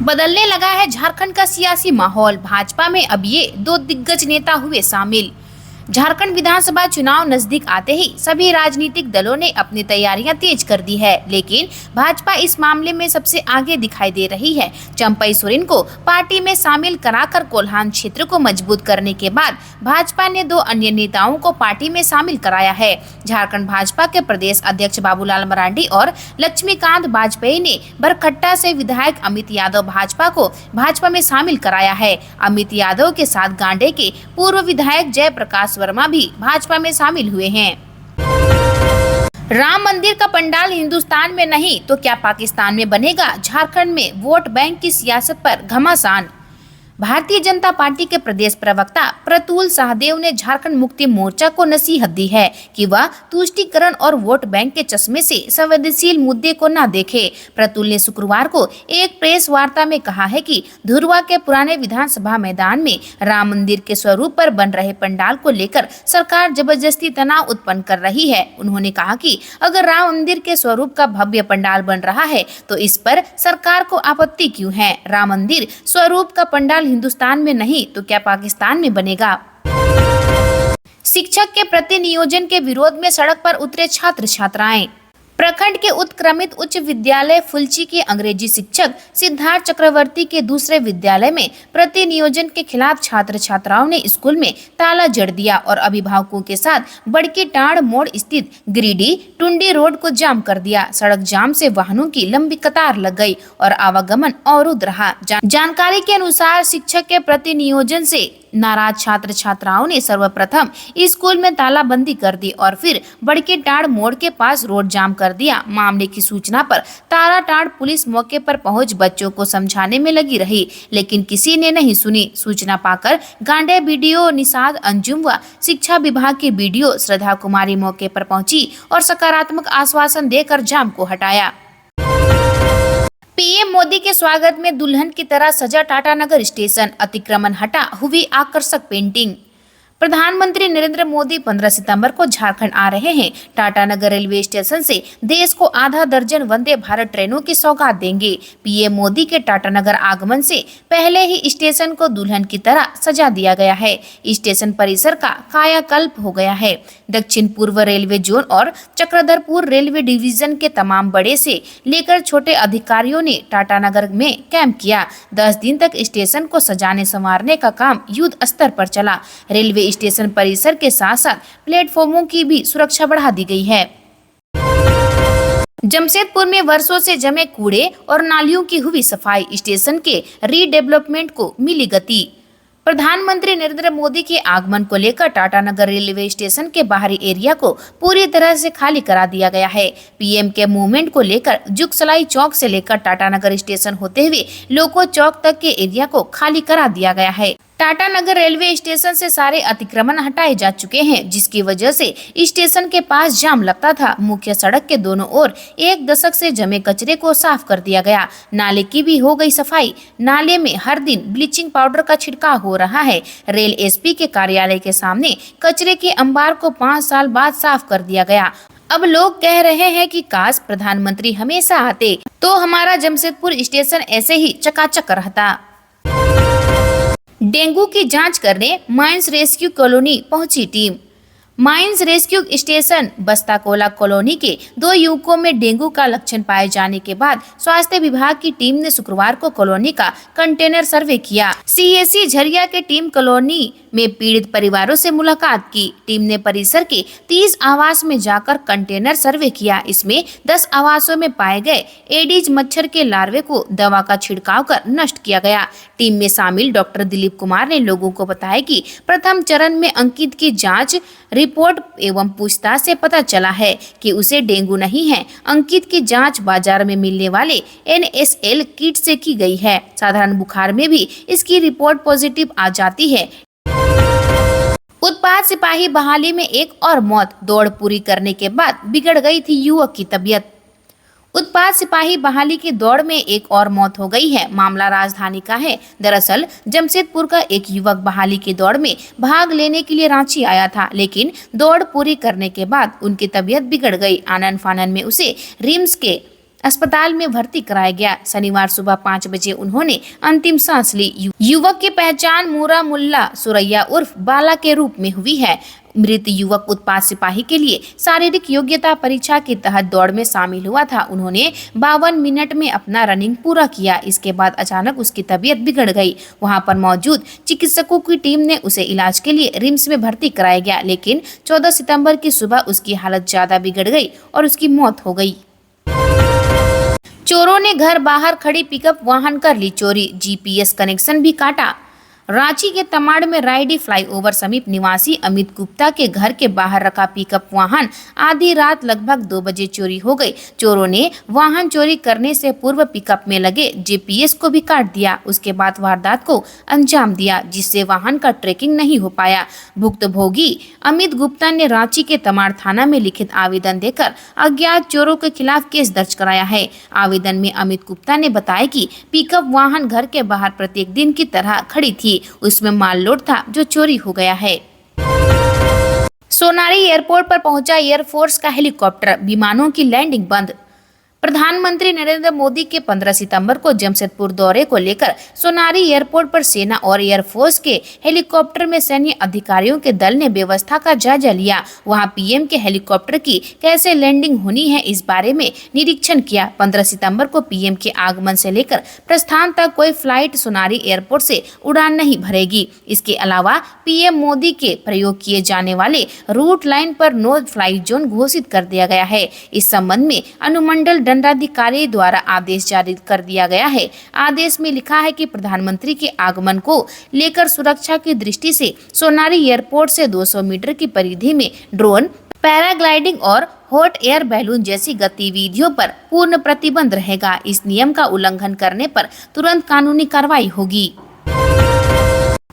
बदलने लगा है झारखंड का सियासी माहौल। भाजपा में अब ये दो दिग्गज नेता हुए शामिल। झारखंड विधानसभा चुनाव नजदीक आते ही सभी राजनीतिक दलों ने अपनी तैयारियां तेज कर दी है, लेकिन भाजपा इस मामले में सबसे आगे दिखाई दे रही है। चंपई सोरेन को पार्टी में शामिल कराकर कोल्हान क्षेत्र को मजबूत करने के बाद भाजपा ने दो अन्य नेताओं को पार्टी में शामिल कराया है। झारखंड भाजपा के प्रदेश अध्यक्ष बाबूलाल मरांडी और लक्ष्मीकांत वाजपेयी ने बरकट्टा से विधायक अमित यादव भाजपा को भाजपा में शामिल कराया है। अमित यादव के साथ गांडे के पूर्व विधायक जयप्रकाश वर्मा भी भाजपा में शामिल हुए हैं। राम मंदिर का पंडाल हिंदुस्तान में नहीं तो क्या पाकिस्तान में बनेगा? झारखंड में वोट बैंक की सियासत पर घमासान। भारतीय जनता पार्टी के प्रदेश प्रवक्ता प्रतुल सहदेव ने झारखंड मुक्ति मोर्चा को नसीहत दी है कि वह तुष्टीकरण और वोट बैंक के चश्मे से संवेदनशील मुद्दे को न देखे। प्रतुल ने शुक्रवार को एक प्रेस वार्ता में कहा है कि धुरवा के पुराने विधानसभा मैदान में राम मंदिर के स्वरूप पर बन रहे पंडाल को लेकर सरकार जबरदस्ती तनाव उत्पन्न कर रही है। उन्होंने कहा कि अगर राम मंदिर के स्वरूप का भव्य पंडाल बन रहा है तो इस पर सरकार को आपत्ति क्यों है? राम मंदिर स्वरूप का पंडाल हिंदुस्तान में नहीं तो क्या पाकिस्तान में बनेगा? शिक्षक के प्रति नियोजन के विरोध में सड़क पर उतरे छात्र छात्राएं। प्रखंड के उत्क्रमित उच्च विद्यालय फुलची के अंग्रेजी शिक्षक सिद्धार्थ चक्रवर्ती के दूसरे विद्यालय में प्रति नियोजन के खिलाफ छात्र छात्राओं ने स्कूल में ताला जड़ दिया और अभिभावकों के साथ बड़की टांड़ मोड़ स्थित गिरिडीह टुंडी रोड को जाम कर दिया। सड़क जाम से वाहनों की लंबी कतार लग गई और आवागमन अवरुद्ध रहा। जानकारी के अनुसार शिक्षक के प्रति नियोजन से नाराज छात्र छात्राओं ने सर्वप्रथम स्कूल में तालाबंदी कर दी और फिर बड़के टाड़ मोड़ के पास रोड जाम कर दिया। मामले की सूचना पर ताराटाड़ पुलिस मौके पर पहुंच बच्चों को समझाने में लगी रही, लेकिन किसी ने नहीं सुनी। सूचना पाकर गांडे बीडीओ निषाद अंजुम व शिक्षा विभाग की बीडीओ श्रद्धा कुमारी मौके पर पहुंची और सकारात्मक आश्वासन देकर जाम को हटाया। पीएम मोदी के स्वागत में दुल्हन की तरह सजा टाटानगर स्टेशन, अतिक्रमण हटा, हुई आकर्षक पेंटिंग। प्रधानमंत्री नरेंद्र मोदी 15 सितंबर को झारखंड आ रहे हैं। टाटानगर रेलवे स्टेशन से देश को आधा दर्जन वंदे भारत ट्रेनों की सौगात देंगे। पीएम मोदी के टाटानगर आगमन से पहले ही स्टेशन को दुल्हन की तरह सजा दिया गया है। स्टेशन परिसर का कायाकल्प हो गया है। दक्षिण पूर्व रेलवे जोन और चक्रधरपुर रेलवे डिवीजन के तमाम बड़े से लेकर छोटे अधिकारियों ने टाटानगर में कैंप किया। 10 दिन तक स्टेशन को सजाने संवारने का काम युद्ध स्तर पर चला। रेलवे स्टेशन परिसर के साथ साथ प्लेटफॉर्मों की भी सुरक्षा बढ़ा दी गई है। जमशेदपुर में वर्षों से जमे कूड़े और नालियों की हुई सफाई, स्टेशन के रीडेवलपमेंट को मिली गति। प्रधानमंत्री नरेंद्र मोदी के आगमन को लेकर टाटानगर रेलवे स्टेशन के बाहरी एरिया को पूरी तरह से खाली करा दिया गया है। पीएम के मूवमेंट को लेकर जुगसलाई चौक से लेकर टाटानगर स्टेशन होते हुए लोको चौक तक के एरिया को खाली करा दिया गया है। टाटानगर रेलवे स्टेशन से सारे अतिक्रमण हटाए जा चुके हैं, जिसकी वजह से स्टेशन के पास जाम लगता था। मुख्य सड़क के दोनों ओर 1 दशक से जमे कचरे को साफ कर दिया गया। नाले की भी हो गई सफाई। नाले में हर दिन ब्लीचिंग पाउडर का छिड़काव हो रहा है। रेल एसपी के कार्यालय के सामने कचरे के अंबार को 5 साल बाद साफ कर दिया गया। अब लोग कह रहे हैं कि काश प्रधानमंत्री हमेशा आते तो हमारा जमशेदपुर स्टेशन ऐसे ही चकाचक रहता। डेंगू की जांच करने माइंस रेस्क्यू कॉलोनी पहुंची टीम। माइंस रेस्क्यू स्टेशन बस्ताकोला कॉलोनी के 2 युवकों में डेंगू का लक्षण पाए जाने के बाद स्वास्थ्य विभाग की टीम ने शुक्रवार को कॉलोनी का कंटेनर सर्वे किया। सीएससी झरिया की टीम कॉलोनी में पीड़ित परिवारों से मुलाकात की। टीम ने परिसर के 30 आवास में जाकर कंटेनर सर्वे किया। इसमें 10 आवासों में पाए गए एडीज मच्छर के लार्वे को दवा का छिड़काव कर नष्ट किया गया। टीम में शामिल डॉक्टर दिलीप कुमार ने लोगों को बताया कि प्रथम चरण में अंकित की जांच रिपोर्ट एवं पूछताछ से पता चला है कि उसे डेंगू नहीं है। अंकित की जांच बाजार में मिलने वाले NSL किट से की गई है। साधारण बुखार में भी इसकी रिपोर्ट पॉजिटिव आ जाती है। उत्पाद सिपाही बहाली में एक और मौत, दौड़ पूरी करने के बाद बिगड़ गई थी युवक की तबीयत। उत्पाद सिपाही बहाली की दौड़ में एक और मौत हो गई है। मामला राजधानी का है। दरअसल जमशेदपुर का एक युवक बहाली की दौड़ में भाग लेने के लिए रांची आया था, लेकिन दौड़ पूरी करने के बाद उनकी तबीयत बिगड़ गई। आनन फानन में उसे रिम्स के अस्पताल में भर्ती कराया गया। शनिवार सुबह 5 बजे उन्होंने अंतिम सांस ली। युवक की पहचान मूरा मुल्ला सुरैया उर्फ बाला के रूप में हुई है। मृत युवक उत्पाद सिपाही के लिए शारीरिक योग्यता परीक्षा के तहत दौड़ में शामिल हुआ था। उन्होंने 52 मिनट में अपना रनिंग पूरा किया। इसके बाद अचानक उसकी तबीयत बिगड़ गई। वहां पर मौजूद चिकित्सकों की टीम ने उसे इलाज के लिए रिम्स में भर्ती कराया गया, लेकिन 14 सितंबर की सुबह उसकी हालत ज्यादा बिगड़ गई और उसकी मौत हो गई। चोरों ने घर बाहर खड़ी पिकअप वाहन कर ली चोरी, जीपीएस कनेक्शन भी काटा। रांची के तमाड़ में रायडी फ्लाईओवर समीप निवासी अमित गुप्ता के घर के बाहर रखा पिकअप वाहन आधी रात लगभग 2 बजे चोरी हो गई। चोरों ने वाहन चोरी करने से पूर्व पिकअप में लगे जीपीएस को भी काट दिया। उसके बाद वारदात को अंजाम दिया, जिससे वाहन का ट्रैकिंग नहीं हो पाया। भुक्तभोगी अमित गुप्ता ने रांची के तमाड़ थाना में लिखित आवेदन देकर अज्ञात चोरों के खिलाफ केस दर्ज कराया है। आवेदन में अमित गुप्ता ने बताया कि पिकअप वाहन घर के बाहर प्रत्येक दिन की तरह खड़ी थी। उसमें माल लोड था जो चोरी हो गया है। सोनारी एयरपोर्ट पर पहुंचा एयरफोर्स का हेलीकॉप्टर, विमानों की लैंडिंग बंद। प्रधानमंत्री नरेंद्र मोदी के 15 सितंबर को जमशेदपुर दौरे को लेकर सोनारी एयरपोर्ट पर सेना और एयरफोर्स के हेलीकॉप्टर में सैन्य अधिकारियों के दल ने व्यवस्था का जायजा लिया। वहां पीएम के हेलीकॉप्टर की कैसे लैंडिंग होनी है, इस बारे में निरीक्षण किया। 15 सितंबर को पीएम के आगमन से लेकर प्रस्थान तक कोई फ्लाइट सोनारी एयरपोर्ट से उड़ान नहीं भरेगी। इसके अलावा पीएम मोदी के प्रयोग किए जाने वाले रूट लाइन पर नो फ्लाई जोन घोषित कर दिया गया है। इस संबंध में अनुमंडल दंडाधिकारी द्वारा आदेश जारी कर दिया गया है। आदेश में लिखा है कि प्रधानमंत्री के आगमन को लेकर सुरक्षा की दृष्टि से सोनारी एयरपोर्ट से 200 मीटर की परिधि में ड्रोन, पैराग्लाइडिंग और हॉट एयर बैलून जैसी गतिविधियों पर पूर्ण प्रतिबंध रहेगा। इस नियम का उल्लंघन करने पर तुरंत कानूनी कार्रवाई होगी।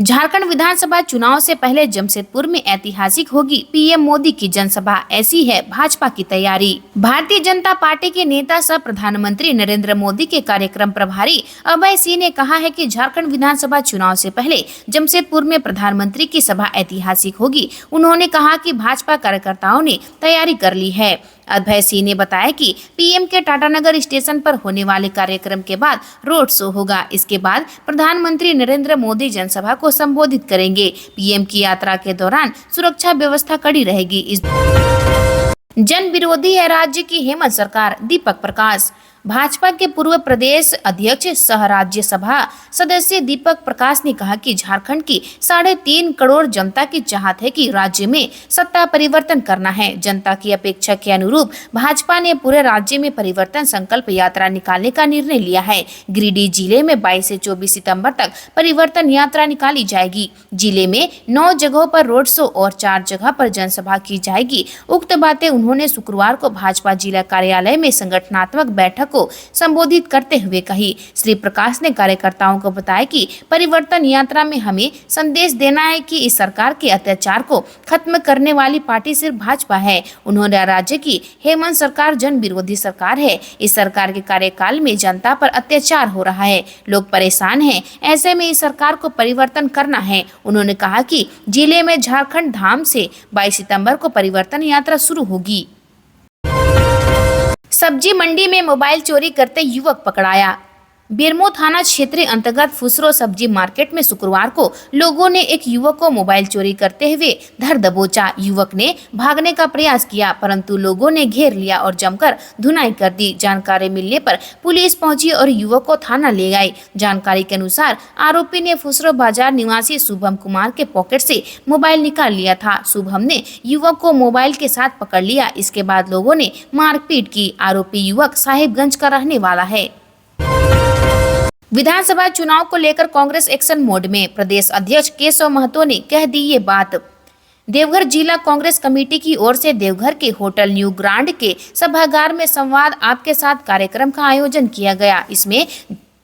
झारखंड विधानसभा चुनाव से पहले जमशेदपुर में ऐतिहासिक होगी पीएम मोदी की जनसभा, ऐसी है भाजपा की तैयारी। भारतीय जनता पार्टी के नेता सह प्रधानमंत्री नरेंद्र मोदी के कार्यक्रम प्रभारी अभय सिंह ने कहा है कि झारखंड विधानसभा चुनाव से पहले जमशेदपुर में प्रधानमंत्री की सभा ऐतिहासिक होगी। उन्होंने कहा कि भाजपा कार्यकर्ताओं ने तैयारी कर ली है। अभय सिंह ने बताया कि पीएम के टाटानगर स्टेशन पर होने वाले कार्यक्रम के बाद रोड शो होगा। इसके बाद प्रधानमंत्री नरेंद्र मोदी जनसभा को संबोधित करेंगे। पीएम की यात्रा के दौरान सुरक्षा व्यवस्था कड़ी रहेगी। इस जन विरोधी है राज्य की हेमंत सरकार, दीपक प्रकाश। भाजपा के पूर्व प्रदेश अध्यक्ष सह राज्यसभा सदस्य दीपक प्रकाश ने कहा कि झारखंड की 3.5 करोड़ जनता की चाहत है कि राज्य में सत्ता परिवर्तन करना है। जनता की अपेक्षा के अनुरूप भाजपा ने पूरे राज्य में परिवर्तन संकल्प यात्रा निकालने का निर्णय लिया है। गिरिडीह जिले में 22 से 24 सितंबर तक परिवर्तन यात्रा निकाली जाएगी। जिले में 9 जगहों पर रोड शो और 4 जगह पर जनसभा की जाएगी। उक्त बातें उन्होंने शुक्रवार को भाजपा जिला कार्यालय में संगठनात्मक बैठक को संबोधित करते हुए कही। श्री प्रकाश ने कार्यकर्ताओं को बताया कि परिवर्तन यात्रा में हमें संदेश देना है कि इस सरकार के अत्याचार को खत्म करने वाली पार्टी सिर्फ भाजपा है। उन्होंने राज्य की हेमंत सरकार जन विरोधी सरकार है। इस सरकार के कार्यकाल में जनता पर अत्याचार हो रहा है, लोग परेशान हैं। ऐसे में इस सरकार को परिवर्तन करना है। उन्होंने कहा कि जिले में झारखंड धाम से 22 सितंबर को परिवर्तन यात्रा शुरू होगी। सब्जी मंडी में मोबाइल चोरी करते युवक पकड़ाया। बेरमो थाना क्षेत्र अंतर्गत फुसरो सब्जी मार्केट में शुक्रवार को लोगों ने एक युवक को मोबाइल चोरी करते हुए धर दबोचा। युवक ने भागने का प्रयास किया, परंतु लोगों ने घेर लिया और जमकर धुनाई कर दी। जानकारी मिलने पर पुलिस पहुंची और युवक को थाना ले गई। जानकारी के अनुसार आरोपी ने फुसरो बाजार निवासी शुभम कुमार के पॉकेट से मोबाइल निकाल लिया था। शुभम ने युवक को मोबाइल के साथ पकड़ लिया। इसके बाद लोगों ने मारपीट की। आरोपी युवक साहिबगंज का रहने वाला है। विधानसभा चुनाव को लेकर कांग्रेस एक्शन मोड में। प्रदेश अध्यक्ष केशव महतो ने कह दी ये बात। देवघर जिला कांग्रेस कमेटी की ओर से देवघर के होटल न्यू ग्रांड के सभागार में संवाद आपके साथ कार्यक्रम का आयोजन किया गया। इसमें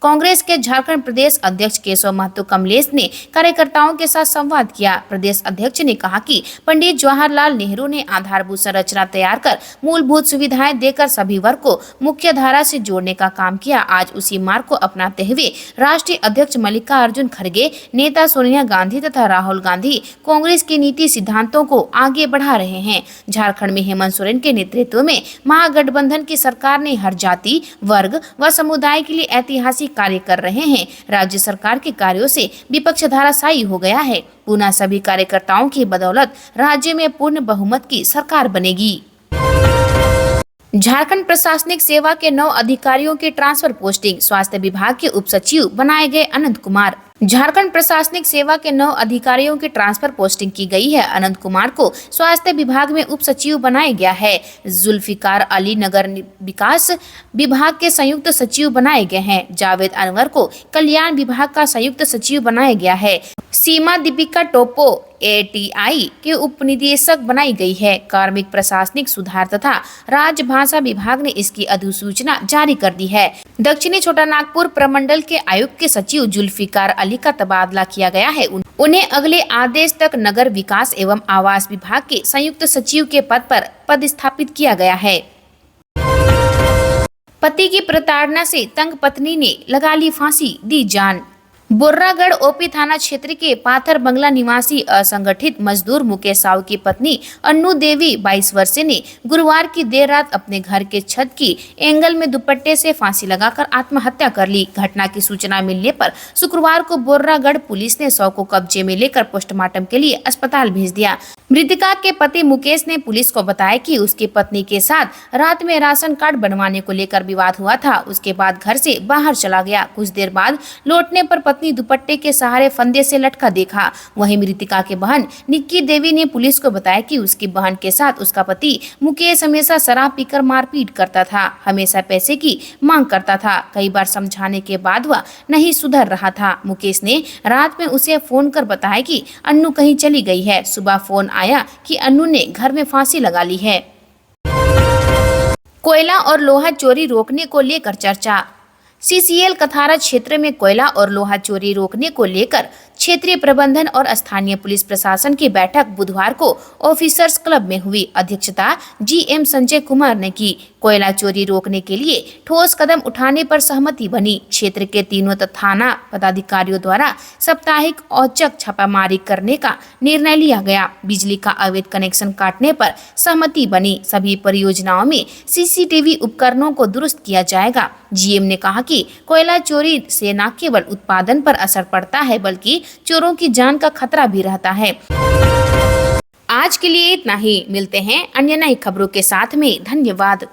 कांग्रेस के झारखंड प्रदेश अध्यक्ष केशव महतो कमलेश ने कार्यकर्ताओं के साथ संवाद किया। प्रदेश अध्यक्ष ने कहा कि पंडित जवाहरलाल नेहरू ने आधारभूत संरचना तैयार कर मूलभूत सुविधाएं देकर सभी वर्ग को मुख्य धारा से जोड़ने का काम किया। आज उसी मार्ग को अपनाते हुए राष्ट्रीय अध्यक्ष मल्लिकार्जुन खड़गे, नेता सोनिया गांधी तथा राहुल गांधी कांग्रेस की नीति सिद्धांतों को आगे बढ़ा रहे हैं। झारखंड में हेमंत सोरेन के नेतृत्व में महागठबंधन की सरकार ने हर जाति, वर्ग व समुदाय के लिए ऐतिहासिक कार्य कर रहे हैं। राज्य सरकार के कार्यों से विपक्ष धराशायी हो गया है। पुनः सभी कार्यकर्ताओं की बदौलत राज्य में पूर्ण बहुमत की सरकार बनेगी। झारखंड प्रशासनिक सेवा के 9 अधिकारियों की ट्रांसफर पोस्टिंग, स्वास्थ्य विभाग के उप सचिव बनाए गए अनंत कुमार। झारखंड प्रशासनिक सेवा के 9 अधिकारियों की ट्रांसफर पोस्टिंग की गई है। अनंत कुमार को स्वास्थ्य विभाग में उप सचिव बनाया गया है। जुल्फिकार अली नगर विकास विभाग के संयुक्त सचिव बनाए गए हैं। जावेद अनवर को कल्याण विभाग का संयुक्त सचिव बनाया गया है। सीमा दीपिका टोप्पो ATI के उप निदेशक बनाई गई है। कार्मिक प्रशासनिक सुधार तथा राजभाषा विभाग ने इसकी अधिसूचना जारी कर दी है। दक्षिणी छोटानागपुर प्रमंडल के आयुक्त के सचिव जुल्फिकार अली का तबादला किया गया है। उन्हें अगले आदेश तक नगर विकास एवं आवास विभाग के संयुक्त सचिव के पद पर पदस्थापित किया गया है। पति की प्रताड़ना से तंग पत्नी ने लगा ली फांसी, दी जान। बोर्रागढ़ ओपी थाना क्षेत्र के पाथर बंगला निवासी असंगठित मजदूर मुकेश साहू की पत्नी अन्नू देवी 22 वर्षीय ने गुरुवार की देर रात अपने घर के छत की एंगल में दुपट्टे से फांसी लगाकर आत्महत्या कर ली। घटना की सूचना मिलने पर शुक्रवार को बोर्रागढ़ पुलिस ने शव को कब्जे में लेकर पोस्टमार्टम के लिए अस्पताल भेज दिया। मृतका के पति मुकेश ने पुलिस को बताया कि उसकी पत्नी के साथ रात में राशन कार्ड बनवाने को लेकर विवाद हुआ था। उसके बाद घर से बाहर चला गया। कुछ देर बाद लौटने पर पत्नी दुपट्टे के सहारे फंदे से लटका देखा। वहीं मृतका के बहन निक्की देवी ने पुलिस को बताया कि उसकी बहन के साथ उसका पति मुकेश हमेशा शराब पीकर मारपीट करता था, हमेशा पैसे की मांग करता था। कई बार समझाने के बाद वह नहीं सुधर रहा था। मुकेश ने रात में उसे फोन कर बताया कि अन्नू कहीं चली गई है। सुबह फोन आया कि अन्नू ने घर में फांसी लगा ली है। कोयला और लोहा चोरी रोकने को लेकर चर्चा। CCL कथारा क्षेत्र में कोयला और लोहा चोरी रोकने को लेकर क्षेत्रीय प्रबंधन और स्थानीय पुलिस प्रशासन की बैठक बुधवार को ऑफिसर्स क्लब में हुई। अध्यक्षता GM संजय कुमार ने की। कोयला चोरी रोकने के लिए ठोस कदम उठाने पर सहमति बनी। क्षेत्र के तीनों थाना पदाधिकारियों द्वारा साप्ताहिक औचक छापामारी करने का निर्णय लिया गया। बिजली का अवैध कनेक्शन काटने पर सहमति बनी। सभी परियोजनाओं में CCTV उपकरणों को दुरुस्त किया जाएगा। GM ने कहा कि कोयला चोरी से न केवल उत्पादन पर असर पड़ता है बल्कि चोरों की जान का खतरा भी रहता है। आज के लिए इतना ही। मिलते हैं अन्य नई खबरों के साथ में। धन्यवाद।